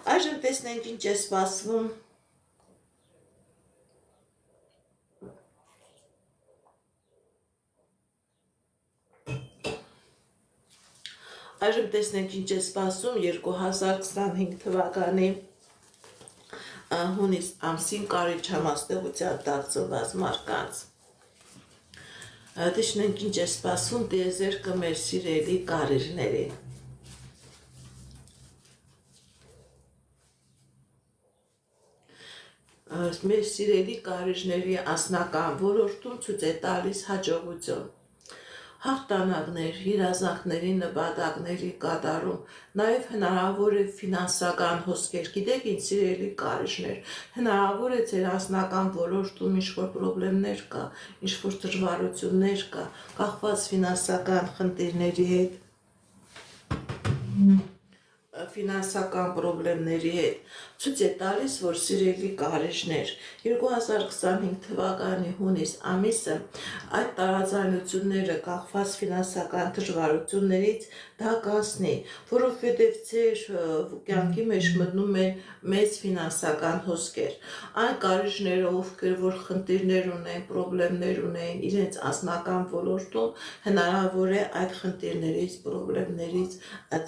Այժմ տեսնենք ինչ է սպասվում Այժմ տեսնենք ինչ է սպասում 2025 թվականի հունիս ամսին կարիճ համաստեղության դարձված մարկանց։ Տեսնենք ինչ է սպասում տիեզերքը մեր սիրելի կարիճներին։ Մեր սիրելի կարիճների անձնական ոլորտում ցույց է տալիս հաջողություն։ Հաղթանակներ, երազանքների նպատակների կատարում, նաև հնարավոր է ֆինանսական հոսքեր։ Գիտեք ինչ սիրելի կարիճներ, հնարավոր է ձեր անձնական ոլորտում ինչ-որ պրոբլեմներ կա, ինչ-որ դժվարություններ կա, կախված ֆինանսական խնդիրների հետ, ֆինանսական պրոբլեմների հետ, ցույց է տալիս, որ սիրելի կարիճներ 2025 թվականի հունիս ամիսը այդ տարաձայնությունները կախված ֆինանսական դժվարություններից դա կանցնի, որովհետև ձեր կյանքի մեջ մտնում են մեծ ֆինանսական հոսքեր։ Այն կարիճները, ովքեր որ խնդիրներ ունեն, պրոբլեմներ ունեն իրենց անձնական ոլորտում, հնարավոր է այդ խնդիրներից, պրոբլեմներից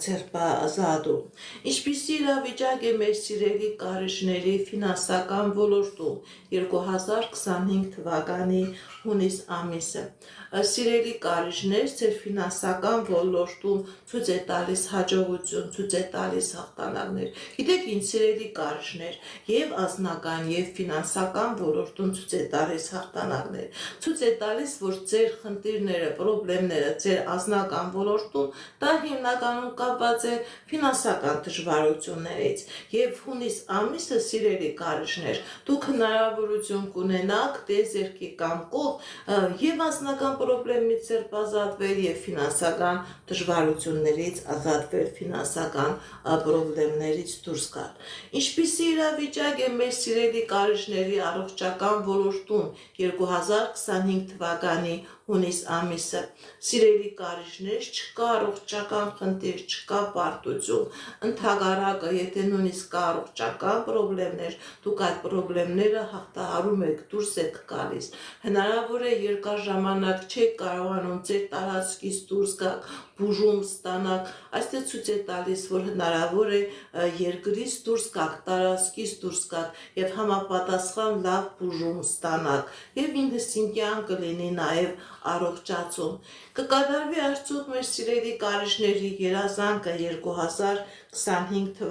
ձերբազատում։ Ինչպիսի իրավիճակ է մեր սիրելի կարիճների ֆինանսական ոլորտում 2025 թվականի հունիս ամիսը։ Սիրելի կարիճներ, ձեր ֆինանսական ոլորտում ցույց է տալիս հաջողություն, ցույց է տալիս հաղթանակներ։ Գիտեք ինչ սիրելի կարիճներ, եւ անձնական եւ ֆինանսական ոլորտում ցույց է տալիս հաղթանակներ։ Ցույց է տալիս, որ ձեր խնդիրները, պրոբլեմները ձեր անձնական ոլորտում դա հիմնականում կապված է ֆինանսական դժվարություններից եւ հունիս ամիսը սիրելի կարիճներ դուք հնարավորություն կունենաք տիեզերքի կամքով եւ անձնական պրոբլեմից ձերբազատվել եւ ֆինանսական դժվարություններից ազատվել, ֆինանսական պրոբլեմներից դուրս գալ։ Ինչպիսի իրավիճակ է մեր սիրելի կարիճների առողջական ոլորտում 2025 թվականի հունիս ամիսը։ Սիրելի կարիճներ, չկա առողջական խնդիր, չկա պարտություն, ընդհակառակը, եթե նույնիսկ կա առողջական պրոբլեմներ, դուք այդ պրոբլեմները հաղթահարում եք, դուրս եք գալիս։ Հնարավոր է երկար ժամանակ չեք կարողանում ձեր տարածքից դուրս գալ, բուժում ստանալ, այստեղ ցույց է տալիս, որ հնարավոր է երկրից դուրս գաք, տարածքից դուրս գաք եւ համապատասխան լավ բուժում ստանալ եւ ինքնըստինքյան կլինի նաեւ առողջացում։ Կկատարվի արդյոք մեր սիրելի կարիճների երազանքը 2025 թվականի